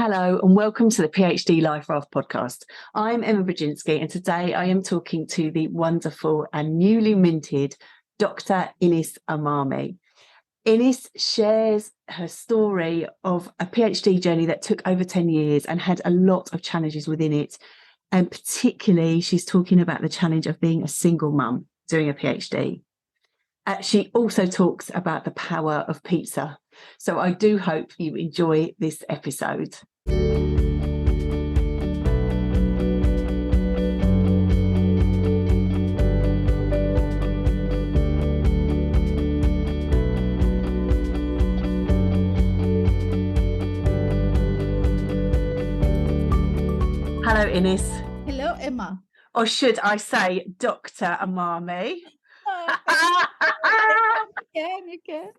Hello and welcome to the PhD Life Raft podcast. I'm Emma Brzezinski and today I am talking to the wonderful and newly minted Dr. Inès Amami. Inès shares her story of a PhD journey that took over 10 years and had a lot of challenges within it. And particularly, she's talking about the challenge of being a single mum doing a PhD. She also talks about the power of pizza. So I do hope you enjoy this episode. Hello, Inès. Hello, Emma. Or should I say Dr. Amami? You can.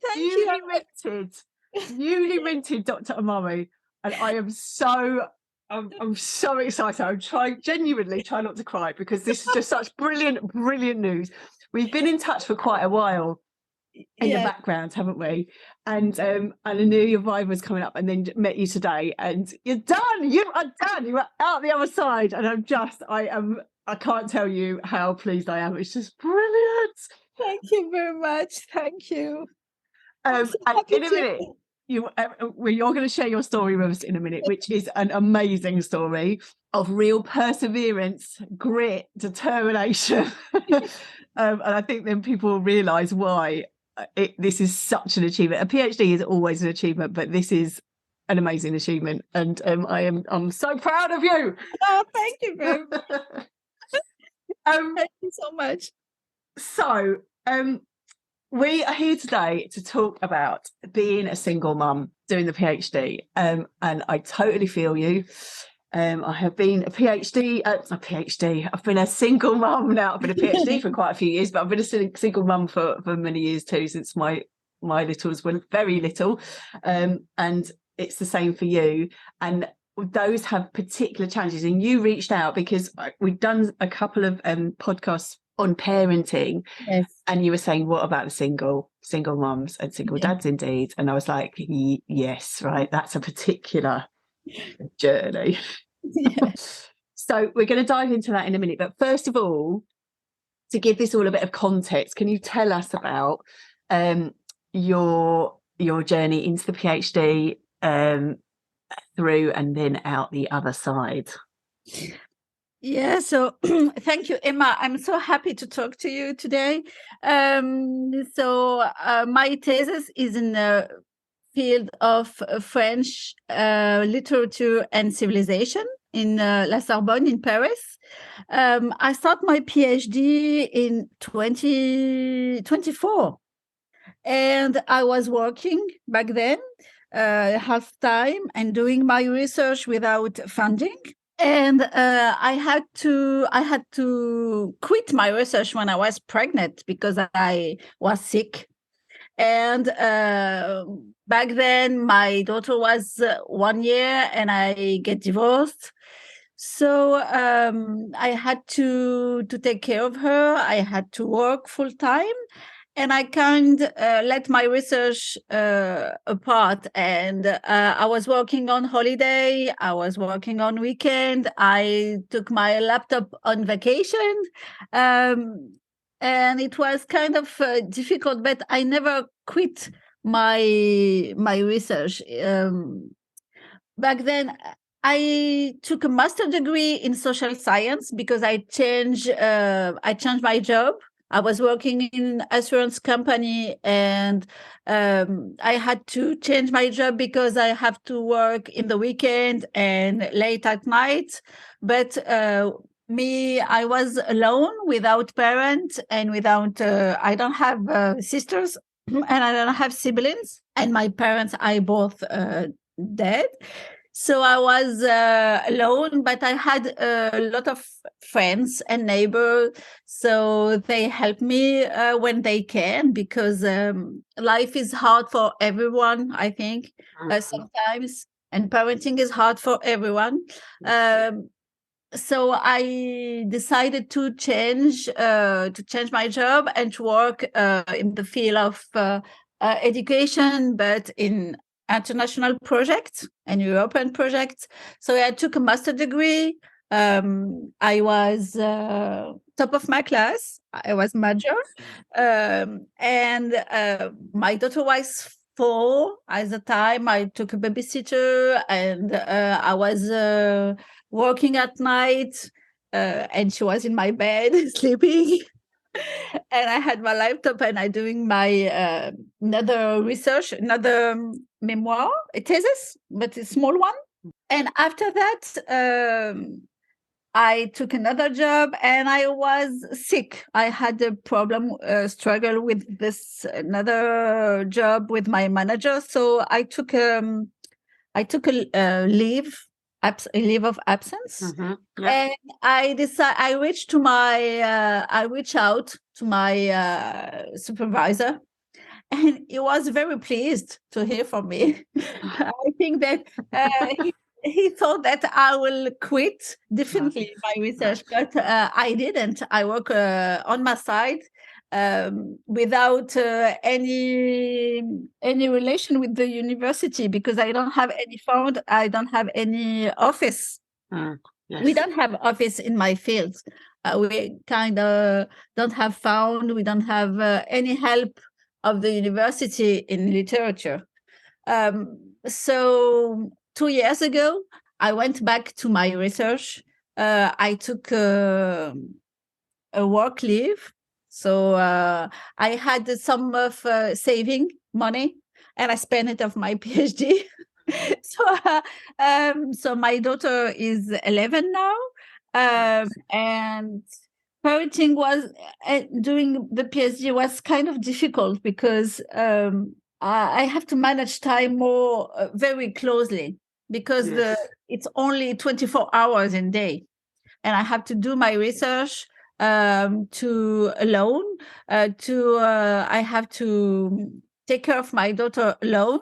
Thank Newly minted Dr. Amami. And I am I'm so excited. I'm genuinely trying not to cry because this is just such brilliant news. We've been in touch for quite a while in the background, haven't we? And I knew your vibe was coming up and then met you today and you're done. You are done. You are out the other side. And I can't tell you how pleased I am. It's just brilliant. Thank you very much. Thank you. And in a minute, you're going to share your story with us in a minute, which is an amazing story of real perseverance, grit, determination. And I think then people will realise why this is such an achievement. A PhD is always an achievement, but this is an amazing achievement. And I'm so proud of you. Oh, thank you very much. Thank you so much. So, we are here today to talk about being a single mum doing the PhD, and I totally feel you. I have been I've been a single mum now. I've been a PhD for quite a few years, but I've been a single mum for many years too, since my littles were very little, and it's the same for you. And those have particular challenges, and you reached out because we've done a couple of podcasts on parenting, yes. And you were saying, what about the single mums and single dads indeed? And I was like, yes, right, that's a particular journey. Yes. So we're going to dive into that in a minute, but first of all, to give this all a bit of context, can you tell us about your journey into the PhD, through and then out the other side? Yeah, so thank you, Emma. I'm so happy to talk to you today. My thesis is in the field of French literature and civilization in La Sorbonne in Paris. I started my PhD in 2024, and I was working back then half time and doing my research without funding. And I had to quit my research when I was pregnant because I was sick. And back then, my daughter was 1 year and I get divorced. So I had to take care of her. I had to work full time. And I can't let my research apart. And I was working on holiday. I was working on weekend. I took my laptop on vacation. And it was kind of difficult, but I never quit my research. Back then, I took a master's degree in social science because I changed my job. I was working in assurance company and I had to change my job because I have to work in the weekend and late at night. But I was alone without parents and without, I don't have sisters and I don't have siblings. And my parents are both dead. So I was alone, but I had a lot of friends and neighbors. So they help me when they can, because life is hard for everyone, I think, sometimes. And parenting is hard for everyone. So I decided to change my job and to work in the field of education, but in international projects and European projects. So I took a master degree. I was top of my class. I was major. And my daughter was 4 at the time. I took a babysitter, and I was working at night, and she was in my bed sleeping. And I had my laptop, and I doing my another research, another memoir, a thesis, but a small one. And after that, I took another job, and I was sick. I had a problem, struggle with this another job with my manager. So I took a leave of absence. Mm-hmm. Yep. And I reached out to my supervisor, and he was very pleased to hear from me. I think that he thought that I will quit definitely my research, but I didn't. I work on my side without any relation with the university, because I don't have any fund. I don't have any office. Yes. We don't have office in my field. We kind of don't have fund. We don't have any help of the university in literature. So 2 years ago, I went back to my research. I took a work leave. So I had some of saving money, and I spent it of my PhD. So my daughter is 11 now, and parenting was doing the PhD was kind of difficult, because I have to manage time more very closely, because it's only 24 hours in a day, and I have to do my research to alone. I have to take care of my daughter alone.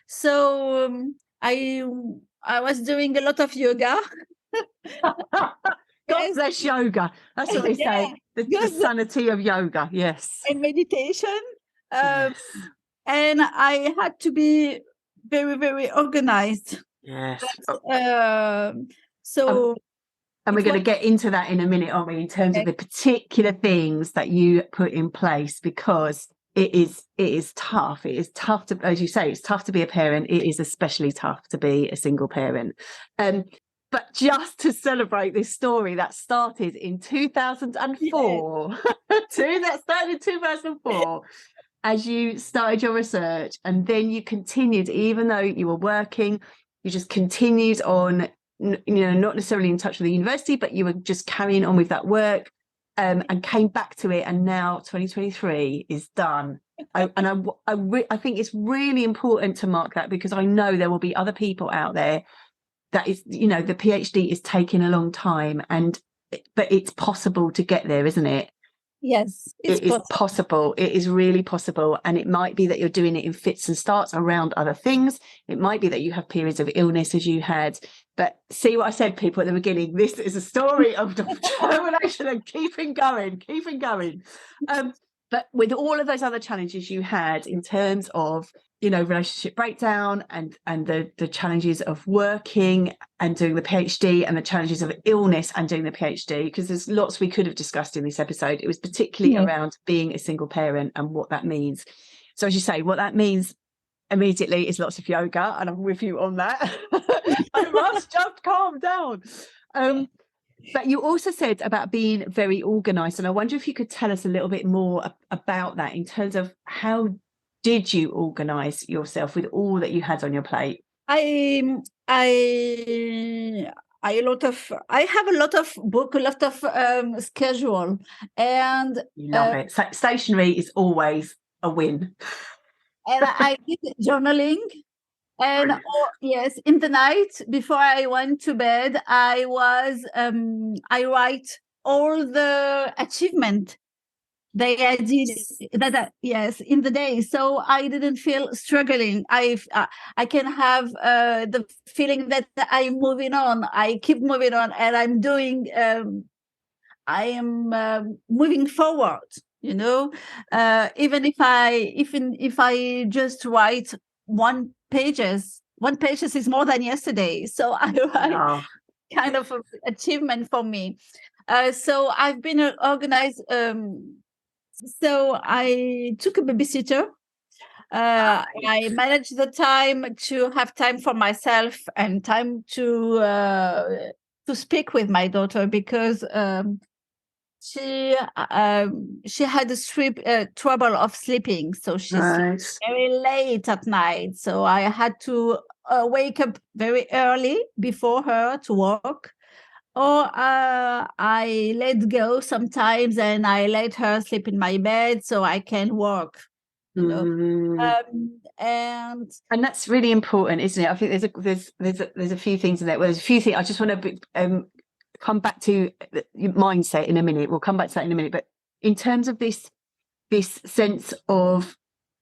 So I was doing a lot of yoga. God bless yoga. That's what they say. The sanity of yoga. Yes. And meditation. Yes. And I had to be very, very organized. Yes. So. And we're going to get into that in a minute, aren't we, in terms of the particular things that you put in place, because it is tough. It is tough to, as you say, it's tough to be a parent. It is especially tough to be a single parent. But just to celebrate this story that started in 2004, that started in 2004, as you started your research, and then you continued, even though you were working, you just continued on, not necessarily in touch with the university, but you were just carrying on with that work, and came back to it. And now 2023 is done. I think it's really important to mark that, because I know there will be other people out there that is, the PhD is taking a long time, but it's possible to get there, isn't it? Yes, it is possible. It is really possible. And it might be that you're doing it in fits and starts around other things. It might be that you have periods of illness, as you had. But see what I said, people, at the beginning, this is a story of determination and keeping going. But with all of those other challenges you had in terms of, relationship breakdown and the challenges of working and doing the PhD, and the challenges of illness and doing the PhD, because there's lots we could have discussed in this episode. It was particularly around being a single parent and what that means. So as you say, what that means immediately is lots of yoga, and I'm with you on that. I must just calm down. But you also said about being very organized, and I wonder if you could tell us a little bit more about that, in terms of how did you organize yourself with all that you had on your plate? I have a lot of book, a lot of schedule, and you love it. So stationery is always a win. And I did journaling. And yes, in the night before I went to bed, I write all the achievement I did in the day, so I didn't feel struggling. I can have the feeling that I'm moving on. I keep moving on, and I'm doing. I am moving forward. Even if I just write one pages is more than yesterday. So I write Oh, kind of an achievement for me. So I've been organized. So I took a babysitter. I managed the time to have time for myself and time to speak with my daughter, because she had trouble of sleeping, so she slept right. very late at night. So I had to wake up very early before her to work, or I let go sometimes and I let her sleep in my bed so I can work. Mm. And that's really important, isn't it? I think there's a few things in there. Well, there's a few things I just want to come back to your mindset in a minute. We'll come back to that in a minute. But in terms of this sense of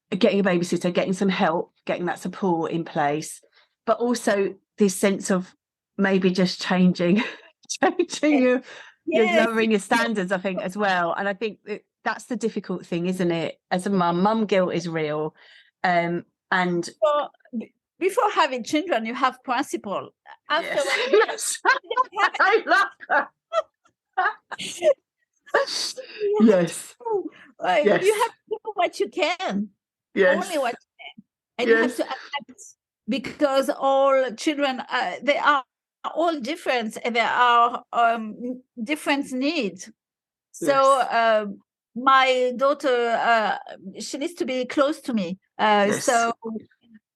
getting a babysitter, getting some help, getting that support in place, but also this sense of maybe just changing your lowering your standards, I think, as well. And I think that's the difficult thing, isn't it? As a mum guilt is real. And before having children, you have principle. After yes, I love that. Yes. You have to do what you can. Yes. Only what you can. And you have to adapt, because all children, they are all different, and there are different needs. So my daughter, she needs to be close to me. So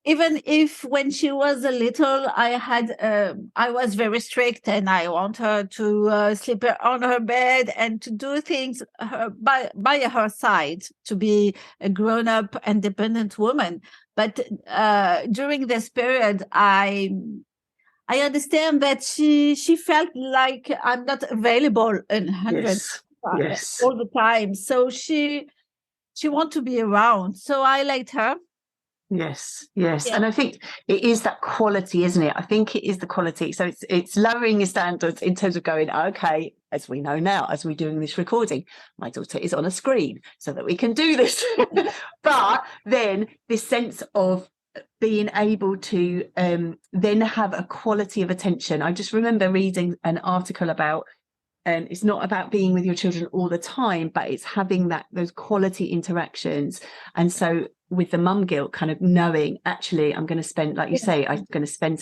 even if when she was a little, I was very strict, and I want her to sleep on her bed and to do things by her side, to be a grown-up, independent woman. But during this period, I understand that she felt like I'm not available in 100 all the time. So she wants to be around. So I let her. Yes. And I think it is that quality, isn't it? I think it is the quality. So it's lowering your standards in terms of going, okay, as we know now, as we're doing this recording, my daughter is on a screen so that we can do this. But then this sense of being able to then have a quality of attention. I just remember reading an article about it's not about being with your children all the time, but it's having those quality interactions. And so with the mum guilt, kind of knowing, actually, I'm going to spend, like you say, I'm going to spend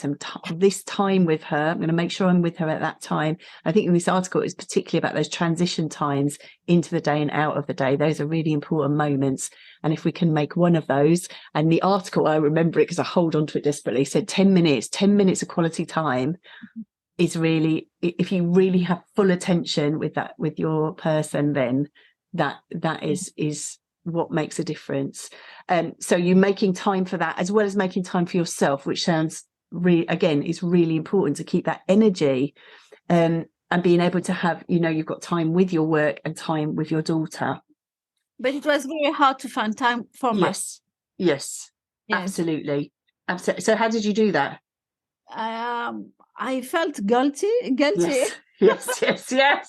this time with her. I'm going to make sure I'm with her at that time. I think in this article, it's particularly about those transition times into the day and out of the day. Those are really important moments. And if we can make one of those, and the article, I remember it because I hold on to it desperately, said 10 minutes of quality time is really, if you really have full attention with your person, then that is what makes a difference. So you're making time for that, as well as making time for yourself, which sounds again is really important, to keep that energy and being able to have, you've got time with your work and time with your daughter. But it was very hard to find time for yes absolutely. So how did you do that? I felt guilty. Yes. The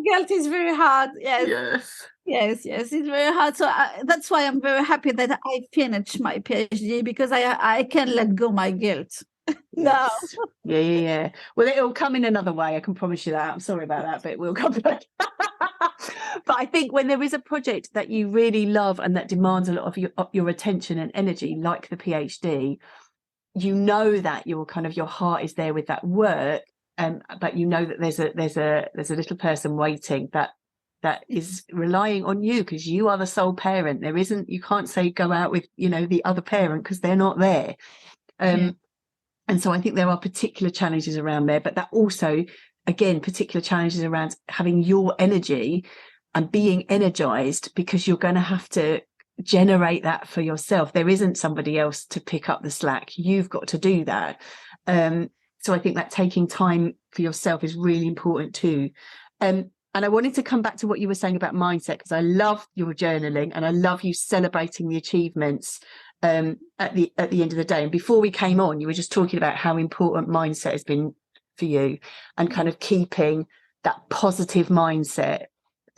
guilt is very hard. Yes, it's very hard. So that's why I'm very happy that I finished my PhD, because I can let go my guilt now. Yeah. Well, it'll come in another way. I can promise you that. I'm sorry about that, but it will come back. But I think when there is a project that you really love and that demands a lot of your attention and energy, like the PhD, that your heart is there with that work, but that there's a little person waiting that is relying on you, because you are the sole parent. You can't say go out with the other parent, because they're not there. And so I think there are particular challenges around there, but that also, again, particular challenges around having your energy and being energized, because you're going to have to generate that for yourself. There isn't somebody else to pick up the slack. You've got to do that. So I think that taking time for yourself is really important too. And I wanted to come back to what you were saying about mindset, because I love your journaling and I love you celebrating the achievements at the end of the day. And before we came on, you were just talking about how important mindset has been for you, and kind of keeping that positive mindset.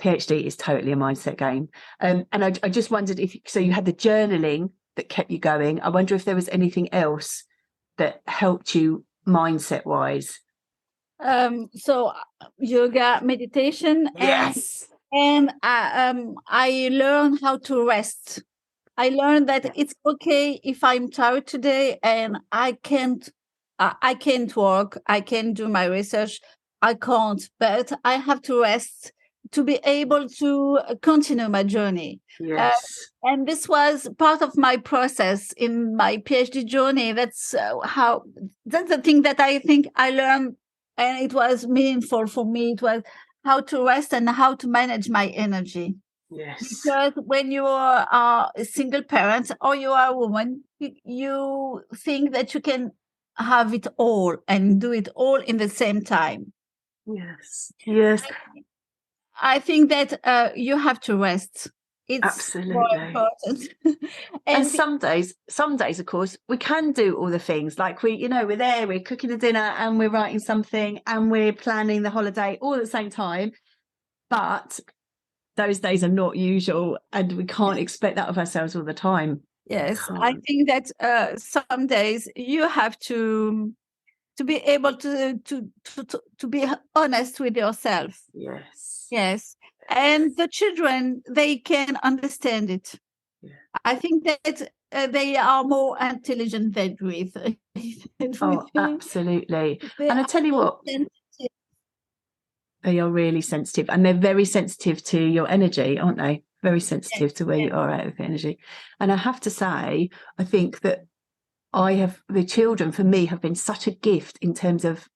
PhD is totally a mindset game. And I just wondered so you had the journaling that kept you going. I wonder if there was anything else that helped you mindset wise. So yoga, meditation, Yes. and I learned how to rest. I learned that it's okay if I'm tired today and I can't work, I can't do my research, I can't, but I have to rest to be able to continue my journey. Yes. And this was part of my process in my PhD journey. That's the thing that I think I learned, and it was meaningful for me. It was how to rest and how to manage my energy. Yes. Because when you are a single parent or you are a woman, you think that you can have it all and do it all in the same time. Yes. Yes. I think that you have to rest. It's absolutely more important. and some days, of course, we can do all the things, like we're there, we're cooking the dinner and we're writing something and we're planning the holiday all at the same time. But those days are not usual, and we can't expect that of ourselves all the time. Yes, I think that some days you have to be able to be honest with yourself. Yes, and the children, they can understand it. I think that they are more intelligent than we think. Absolutely. And I tell you what, they are really sensitive, and they're very sensitive to your energy, aren't they? Very sensitive to where you are out of energy. And I have to say, I think that the children for me have been such a gift in terms of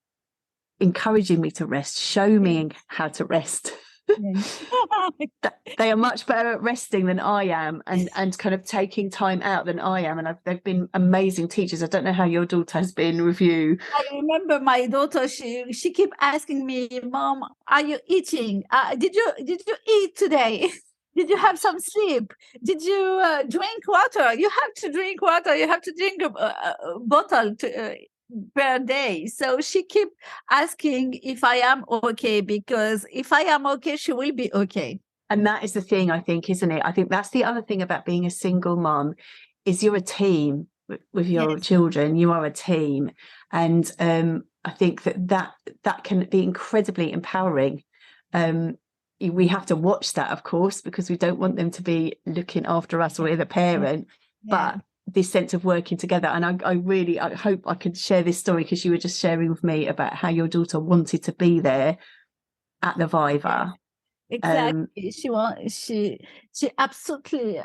encouraging me to rest, show me how to rest. They are much better at resting than I am, and kind of taking time out than I am. And they've been amazing teachers. I don't know how your daughter has been with you. I remember my daughter, she kept asking me, Mom, are you eating? Did you eat today? Did you have some sleep? Did you drink water? You have to drink water. You have to drink a bottle per day. So she kept asking if I am okay, because if I am okay, she will be okay. And that is the thing, I think, isn't it? I think that's the other thing about being a single mum, is you're a team with your children. You are a team. And I think that can be incredibly empowering. We have to watch that, of course, because we don't want them to be looking after us or the parent, but this sense of working together. And I hope I could share this story, because you were just sharing with me about how your daughter wanted to be there at the Viva. Exactly. She absolutely,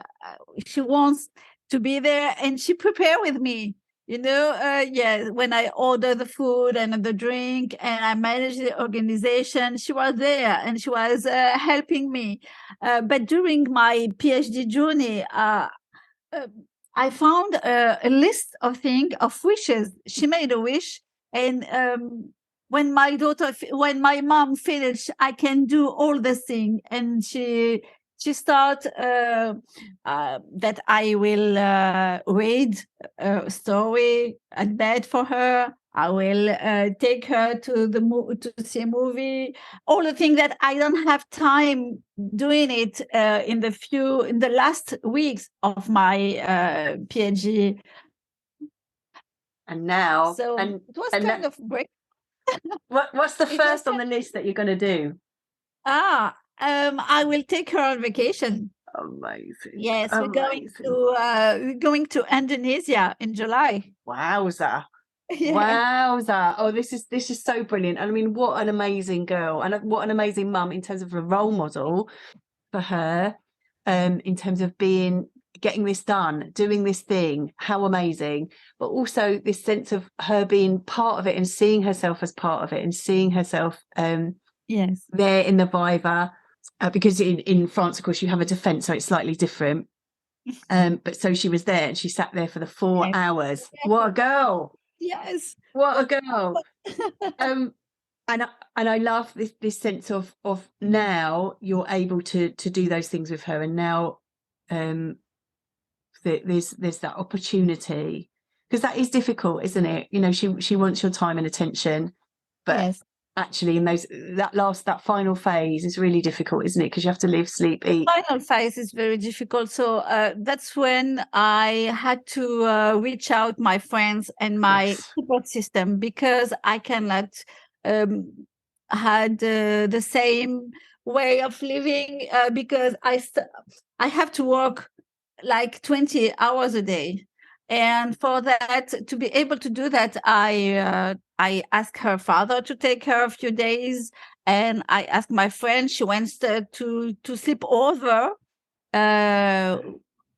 she wants to be there, and she prepared with me, when I order the food and the drink and I manage the organization, she was there and she was helping me. But during my PhD journey, I found a list of wishes. She made a wish, and when my mom finished, I can do all the thing. And she start that I will read a story at bed for her. I will take her to see a movie. All the things that I don't have time doing it in the last weeks of my PhD. And now, so it was kind of break. What's the first on the list that you're going to do? I will take her on vacation. Amazing. Yes, we're going to Indonesia in July. Wowza. Wowza. Oh, this is so brilliant. I mean, what an amazing girl, and what an amazing mum in terms of a role model for her, in terms of getting this done, doing this thing. How amazing. But also this sense of her being part of it and seeing herself as part of it, and seeing herself there in the Viva, because in France, of course, you have a defence, so it's slightly different. But so she was there and she sat there for the 4 hours. What a girl. Yes. What a girl. And I love this sense of now you're able to do those things with her, and now there's that opportunity, because that is difficult, isn't it? She wants your time and attention, but actually in that final phase is really difficult, isn't it? Because you have to live, sleep, eat. Final phase is very difficult. So that's when I had to reach out my friends and my support system, because I cannot had the same way of living, because I have to work like 20 hours a day. And for that, to be able to do that, I asked her father to take her a few days, and I asked my friend. She wants to sleep over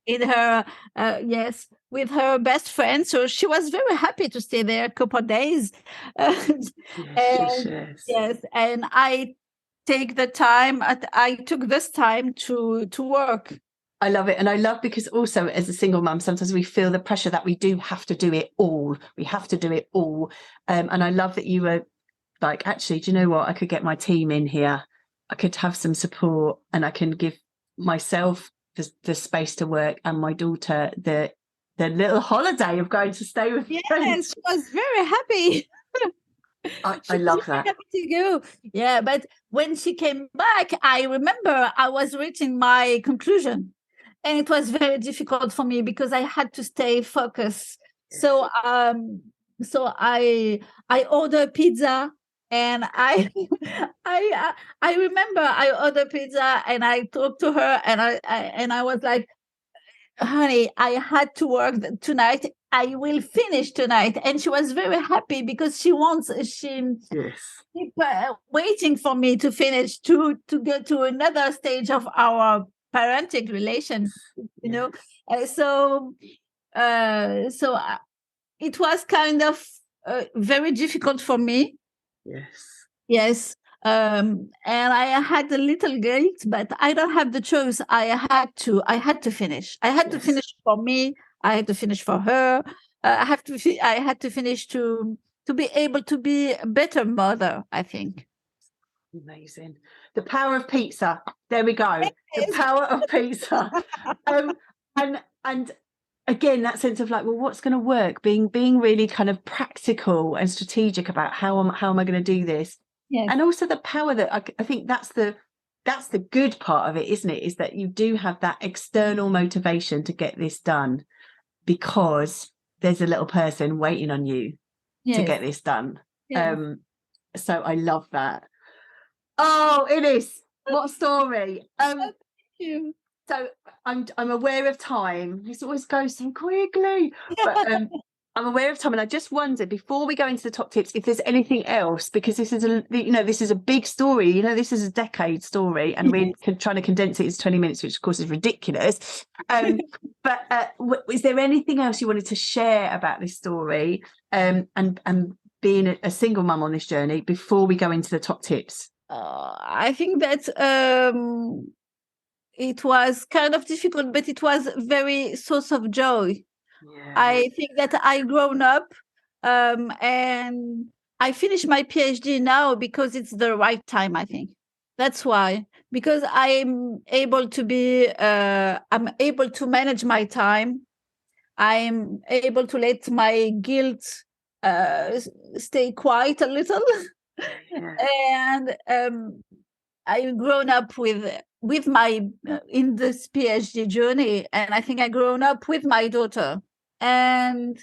in her yes, with her best friend. So she was very happy to stay there a couple of days. And yes, and I took this time to work. I love it. And I love, because also as a single mum, sometimes we feel the pressure that we do have to do it all. We have to do it all. And I love that you were like, actually, do you know what? I could get my team in here. I could have some support, and I can give myself the space to work, and my daughter the little holiday of going to stay with friends. She was very happy. I love that. Happy to go. Yeah, but when she came back, I remember I was reaching my conclusion, and it was very difficult for me because I had to stay focused. So I ordered pizza, and I remember I ordered pizza, and I talked to her, and I was like, honey, I had to work tonight. I will finish tonight. And she was very happy because she keep waiting for me to finish to go to another stage of our parenting relation, you know. So it was kind of very difficult for me. Yes. And I had a little guilt, but I don't have the choice. I had to finish. I had to finish for me. I had to finish for her. I had to finish to be able to be a better mother, I think. Amazing. The power of pizza. There we go. The power of pizza. And again, that sense of like, well, what's going to work? Being really kind of practical and strategic about how am I going to do this? Yes. And also the power that I think that's the good part of it, isn't it? Is that you do have that external motivation to get this done, because there's a little person waiting on you to get this done. Yes. So I love that. Oh, Ines, what a story. Thank you. So I'm aware of time. This always goes so quickly. But I'm aware of time, and I just wondered, before we go into the top tips, if there's anything else, because this is a big story. This is a decade story, and we're trying to condense it into 20 minutes, which of course is ridiculous. But is there anything else you wanted to share about this story, and being a single mum on this journey, before we go into the top tips? I think that it was kind of difficult, but it was very source of joy. I think that I grown up, and I finished my PhD now because it's the right time, I think. That's why, because I'm able to manage my time. I'm able to let my guilt stay quiet a little. And I've grown up with my in this PhD journey, and I think I grown up with my daughter. And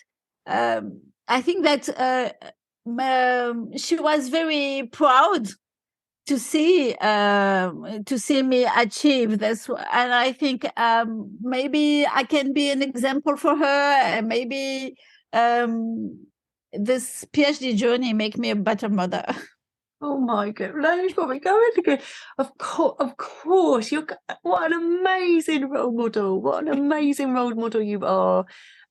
I think that she was very proud to see me achieve this, and I think maybe I can be an example for her, and maybe this PhD journey make me a better mother. Oh my goodness, what we going again? Of course, what an amazing role model! What an amazing role model you are.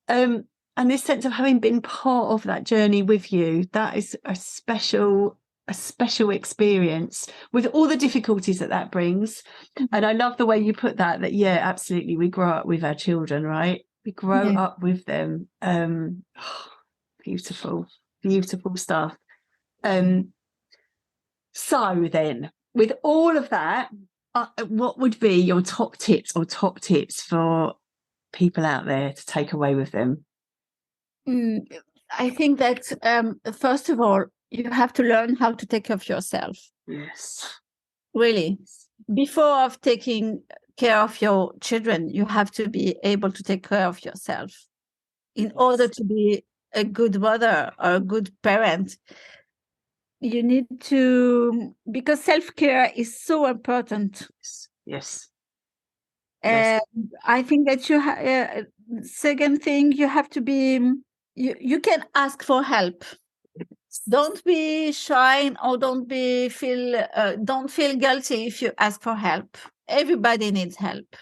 And this sense of having been part of that journey with you, that is a special experience, with all the difficulties that brings. And I love the way you put that absolutely, we grow up with our children, right? We grow up with them. Beautiful stuff. So then, with all of that, what would be your top tips for people out there to take away with them? I think that first of all, you have to learn how to take care of yourself. Yes. Really. Before of taking care of your children, you have to be able to take care of yourself in order to be a good mother or a good parent. You need to, because self-care is so important. Yes. And I think that second thing, you have to be, you can ask for help. Don't be shy or don't feel guilty if you ask for help. Everybody needs help.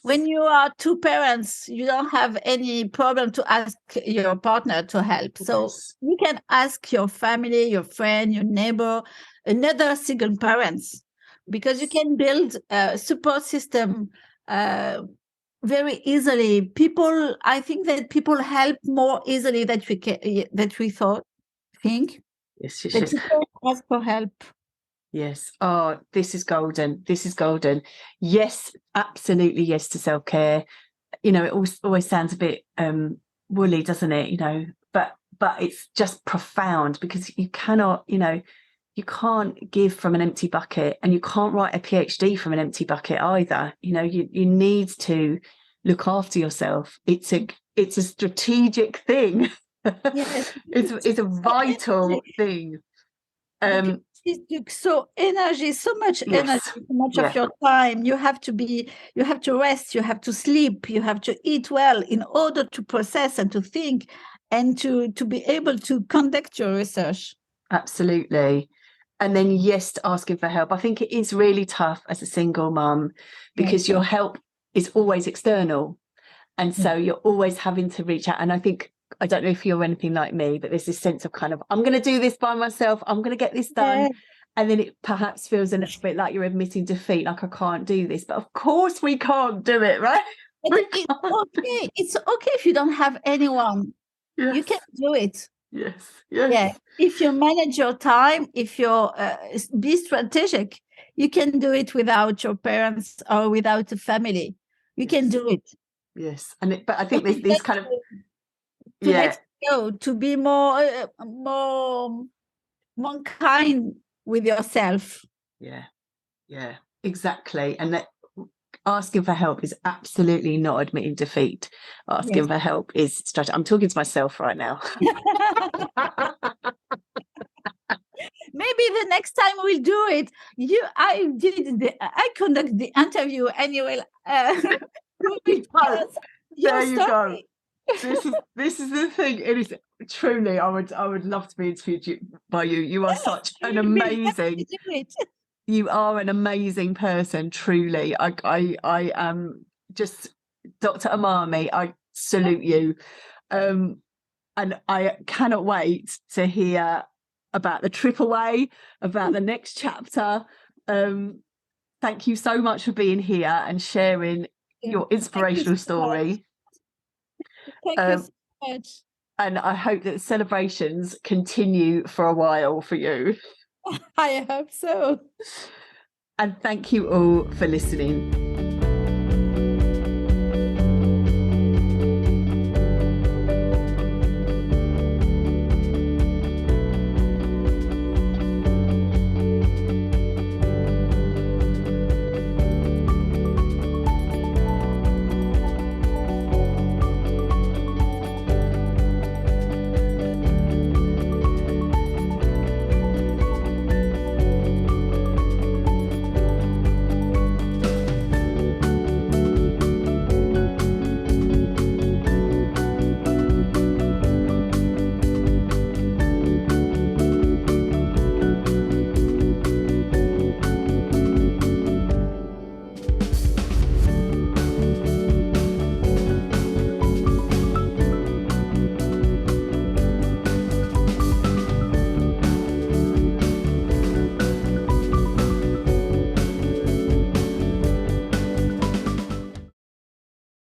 When you are two parents, you don't have any problem to ask your partner to help. So you can ask your family, your friend, your neighbor, another single parents, because you can build a support system very easily. I think that people help more easily than we think. Yes, That you can ask for help. Yes. Oh, this is golden. This is golden. Yes, absolutely. Yes to self-care. You know, it always sounds a bit woolly, doesn't it? You know, but it's just profound, because you cannot, you know, you can't give from an empty bucket, and you can't write a PhD from an empty bucket either. You know, you need to look after yourself. It's a strategic thing. Yes. It's a vital thing. It took so much energy, so much of your time. You have to rest, you have to sleep, you have to eat well in order to process and to think and to be able to conduct your research. Absolutely. And then asking for help. I think it is really tough as a single mum, because your help is always external. And so you're always having to reach out. And I don't know if you're anything like me, but there's this sense of kind of, I'm going to do this by myself. I'm going to get this done. Yeah. And then it perhaps feels a little bit like you're admitting defeat, like I can't do this. But of course we can't do it, right? It's okay if you don't have anyone. Yes. You can do it. Yes. Yeah. If you manage your time, if you're be strategic, you can do it without your parents or without a family. You can do it. Yes. But I think there's these kind of let go, to be more kind with yourself. Yeah, exactly. And that asking for help is absolutely not admitting defeat. Asking for help is strategy. I'm talking to myself right now. Maybe the next time we'll do it. I conduct the interview and you will there you go. This is the thing. It is truly, I would love to be interviewed by you. You are such an amazing. You are an amazing person, truly. I am just Dr. Amami. I salute you, and I cannot wait to hear about the trip away, about the next chapter. Thank you so much for being here and sharing your inspirational story. Thank you so much. And I hope that the celebrations continue for a while for you. I hope so. And thank you all for listening.